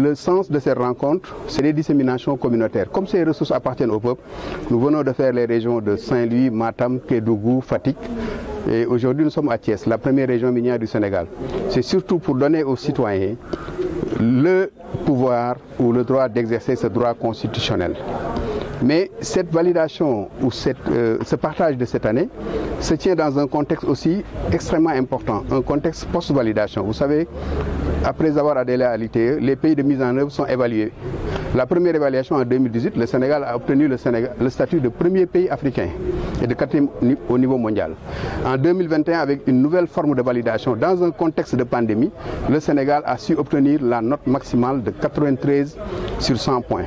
le sens de ces rencontres, c'est les disséminations communautaires. Comme ces ressources appartiennent au peuple, nous venons de faire les régions de Saint-Louis, Matam, Kédougou, Fatick. Et aujourd'hui, nous sommes à Thiès, la première région minière du Sénégal. C'est surtout pour donner aux citoyens le pouvoir ou le droit d'exercer ce droit constitutionnel. Mais cette validation ou ce partage de cette année se tient dans un contexte aussi extrêmement important, un contexte post-validation. Vous savez, après avoir adhéré à l'ITE, les pays de mise en œuvre sont évalués. La première évaluation en 2018, le Sénégal a obtenu le statut de premier pays africain et de quatrième au niveau mondial. En 2021, avec une nouvelle forme de validation, dans un contexte de pandémie, le Sénégal a su obtenir la note maximale de 93 sur 100 points.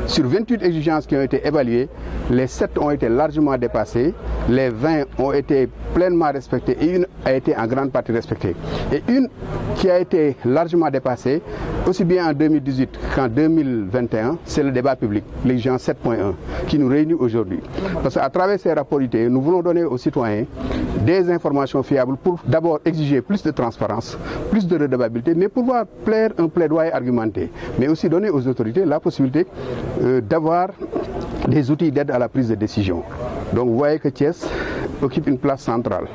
Sur 28 exigences qui ont été évaluées, les 7 ont été largement dépassées, les 20 ont été pleinement respectées et une a été en grande partie respectée. Et une qui a été largement dépassée, aussi bien en 2018 qu'en 2021, c'est le débat public, l'exigence 7.1, qui nous réunit aujourd'hui. Parce qu'à travers ces rapports ITE, nous voulons donner aux citoyens des informations fiables pour d'abord exiger plus de transparence, plus de redevabilité, mais pouvoir plaire un plaidoyer argumenté, mais aussi donner aux autorités la possibilité d'avoir des outils d'aide à la prise de décision. Donc vous voyez que Thiès occupe une place centrale.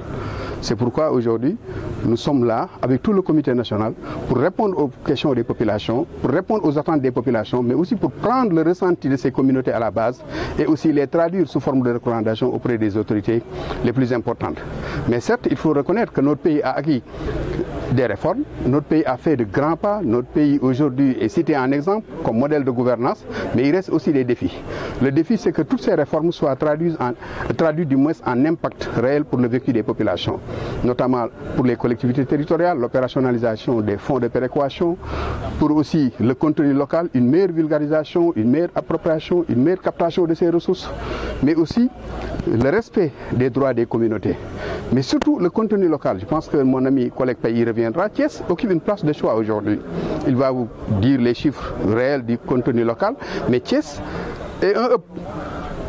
C'est pourquoi aujourd'hui, nous sommes là avec tout le comité national pour répondre aux questions des populations, pour répondre aux attentes des populations, mais aussi pour prendre le ressenti de ces communautés à la base et aussi les traduire sous forme de recommandations auprès des autorités les plus importantes. Mais certes, il faut reconnaître que notre pays a acquis des réformes, notre pays a fait de grands pas, notre pays aujourd'hui est cité en exemple comme modèle de gouvernance, mais il reste aussi des défis. Le défi, c'est que toutes ces réformes soient traduites du moins en impact réel pour le vécu des populations, notamment pour les collectivités territoriales, l'opérationnalisation des fonds de péréquation, pour aussi le contenu local, une meilleure vulgarisation, une meilleure appropriation, une meilleure captation de ces ressources, mais aussi le respect des droits des communautés. Mais surtout le contenu local. Je pense que mon ami collègue Pays reviendra. Thiès occupe une place de choix aujourd'hui. Il va vous dire les chiffres réels du contenu local, mais Thiès est un hub.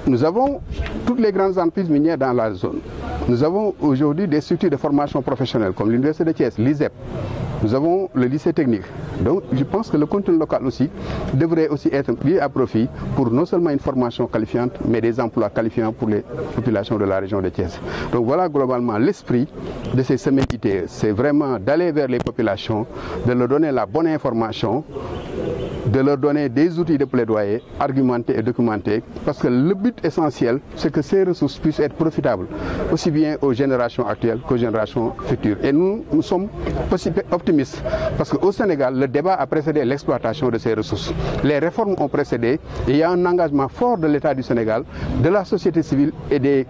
Nous avons toutes les grandes entreprises minières dans la zone. Nous avons aujourd'hui des structures de formation professionnelle comme l'Université de Thiès, l'ISEP. Nous avons le lycée technique. Donc je pense que le contenu local aussi devrait aussi être mis à profit pour non seulement une formation qualifiante, mais des emplois qualifiants pour les populations de la région de Thiès. Donc voilà globalement l'esprit de ces semaines ITE. C'est vraiment d'aller vers les populations, de leur donner la bonne information, de leur donner des outils de plaidoyer argumentés et documentés, parce que le but essentiel, c'est que ces ressources puissent être profitables, aussi bien aux générations actuelles qu'aux générations futures. Et nous sommes optimistes, parce qu'au Sénégal, le débat a précédé l'exploitation de ces ressources. Les réformes ont précédé, et il y a un engagement fort de l'État du Sénégal, de la société civile et des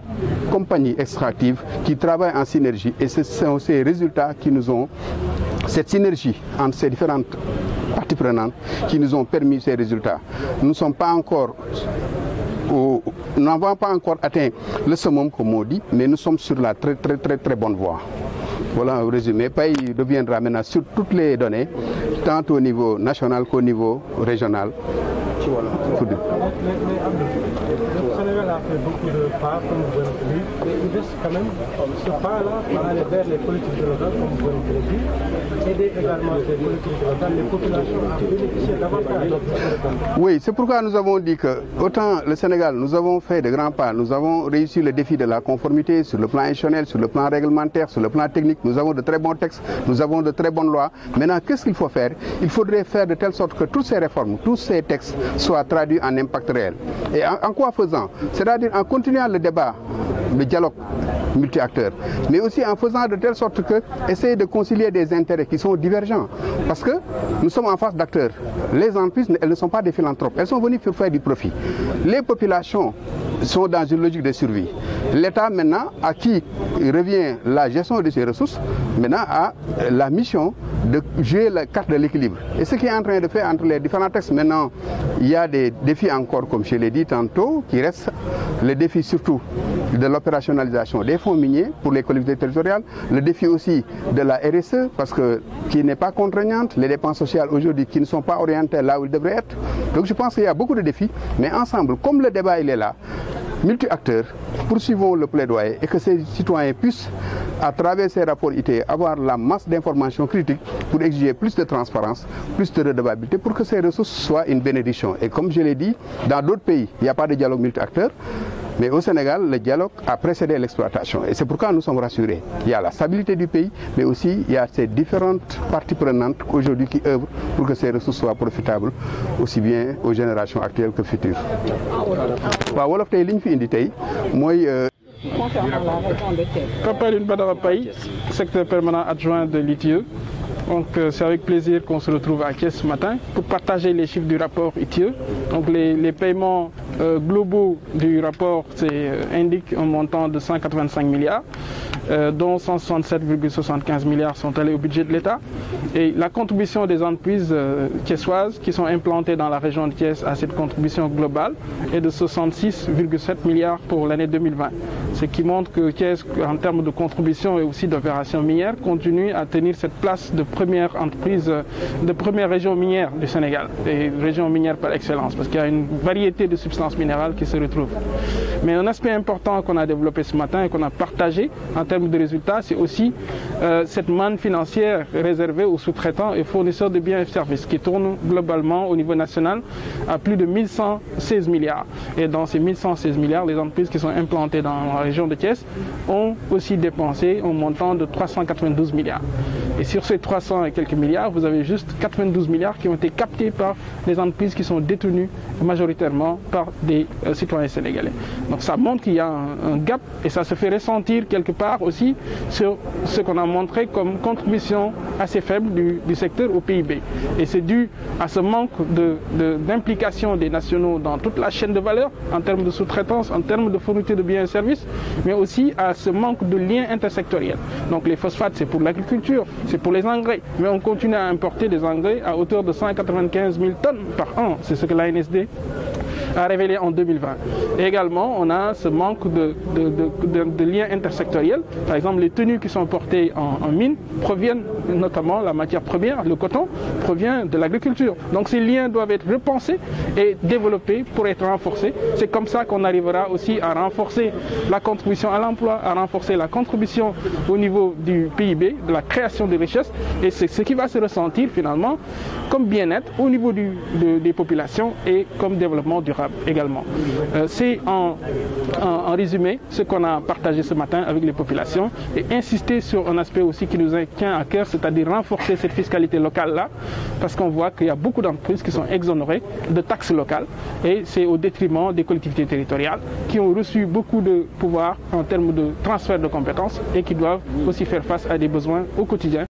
compagnies extractives qui travaillent en synergie. Et ce sont ces résultats qui nous ont, cette synergie entre ces différentes parties prenantes qui nous ont permis ces résultats. Nous n'avons pas encore atteint le summum comme on dit, mais nous sommes sur la très bonne voie. Voilà un résumé. Pays reviendra maintenant sur toutes les données, tant au niveau national qu'au niveau régional. Le Sénégal a fait beaucoup de pas, comme vous l'avez dit, mais il reste quand même ce pas-là pour aller vers les politiques locales, comme vous l'avez dit, aider également les politiques locales, les populations à bénéficier davantage. Oui, c'est pourquoi nous avons dit que, autant le Sénégal, nous avons fait de grands pas, nous avons réussi le défi de la conformité sur le plan institutionnel, sur le plan réglementaire, sur le plan technique, nous avons de très bons textes, nous avons de très bonnes lois. Maintenant, qu'est-ce qu'il faut faire? Il faudrait faire de telle sorte que toutes ces réformes, tous ces textes soient traduits en impact réel. Et en quoi faisant? C'est-à-dire en continuant le débat, le dialogue multi-acteurs, mais aussi en faisant de telle sorte que essayer de concilier des intérêts qui sont divergents. Parce que nous sommes en face d'acteurs. Les entreprises, elles ne sont pas des philanthropes, elles sont venues pour faire du profit. Les populations sont dans une logique de survie. L'État maintenant, à qui revient la gestion de ces ressources, maintenant a la mission de jouer la carte de l'équilibre. Et ce qui est en train de faire entre les différents textes, maintenant, il y a des défis encore, comme je l'ai dit tantôt, qui restent le défi surtout de l'opérationnalisation des fonds miniers pour les collectivités territoriales, le défi aussi de la RSE, parce que qui n'est pas contraignante, les dépenses sociales aujourd'hui qui ne sont pas orientées là où ils devraient être. Donc je pense qu'il y a beaucoup de défis, mais ensemble, comme le débat il est là, multi-acteurs, poursuivons le plaidoyer et que ces citoyens puissent à travers ces rapports ITIE, avoir la masse d'informations critiques pour exiger plus de transparence, plus de redevabilité, pour que ces ressources soient une bénédiction. Et comme je l'ai dit, dans d'autres pays, il n'y a pas de dialogue multi-acteurs. Mais au Sénégal, le dialogue a précédé l'exploitation. Et c'est pourquoi nous sommes rassurés. Il y a la stabilité du pays, mais aussi il y a ces différentes parties prenantes aujourd'hui qui œuvrent pour que ces ressources soient profitables aussi bien aux générations actuelles que futures. waaw wolof tey li ñu fi indi tey mooy. Concernant la région de Thiès. Papa Alioune Badara Paye, secrétaire permanent adjoint de l'ITIE. Donc c'est avec plaisir qu'on se retrouve à Thiès ce matin pour partager les chiffres du rapport ITIE. Donc les paiements globaux du rapport indiquent un montant de 185 milliards, dont 167,75 milliards sont allés au budget de l'État. Et la contribution des entreprises thiessoises qui sont implantées dans la région de Thiès à cette contribution globale est de 66,7 milliards pour l'année 2020. Ce qui montre que Thiès, en termes de contribution et aussi d'opérations minières, continue à tenir cette place de première entreprise, de première région minière du Sénégal, et région minière par excellence, parce qu'il y a une variété de substances minérales qui se retrouvent. Mais un aspect important qu'on a développé ce matin et qu'on a partagé en termes de résultats, c'est aussi cette manne financière réservée aux sous-traitants et fournisseurs de biens et services qui tourne globalement au niveau national à plus de 1116 milliards. Et dans ces 1116 milliards, les entreprises qui sont implantées dans la région de Thiès ont aussi dépensé un montant de 392 milliards. Et sur ces 300 et quelques milliards, vous avez juste 92 milliards qui ont été captés par les entreprises qui sont détenues majoritairement par des citoyens sénégalais. Donc ça montre qu'il y a un gap et ça se fait ressentir quelque part aussi sur ce qu'on a montré comme contribution assez faible du secteur au PIB. Et c'est dû à ce manque d'implication des nationaux dans toute la chaîne de valeur en termes de sous-traitance, en termes de fourniture de biens et services, mais aussi à ce manque de liens intersectoriels. Donc les phosphates, c'est pour l'agriculture, c'est pour les engrais, mais on continue à importer des engrais à hauteur de 195 000 tonnes par an. C'est ce que l'ANSD a révélé en 2020. Et également, on a ce manque de liens intersectoriels. Par exemple, les tenues qui sont portées en mine proviennent, notamment la matière première, le coton, provient de l'agriculture. Donc ces liens doivent être repensés et développés pour être renforcés. C'est comme ça qu'on arrivera aussi à renforcer la contribution à l'emploi, à renforcer la contribution au niveau du PIB, de la création de richesses. Et c'est ce qui va se ressentir finalement comme bien-être au niveau des populations et comme développement durable également. C'est en résumé ce qu'on a partagé ce matin avec les populations et insister sur un aspect aussi qui nous tient à cœur, c'est-à-dire renforcer cette fiscalité locale-là, parce qu'on voit qu'il y a beaucoup d'entreprises qui sont exonérées de taxes locales et c'est au détriment des collectivités territoriales qui ont reçu beaucoup de pouvoir en termes de transfert de compétences et qui doivent aussi faire face à des besoins au quotidien.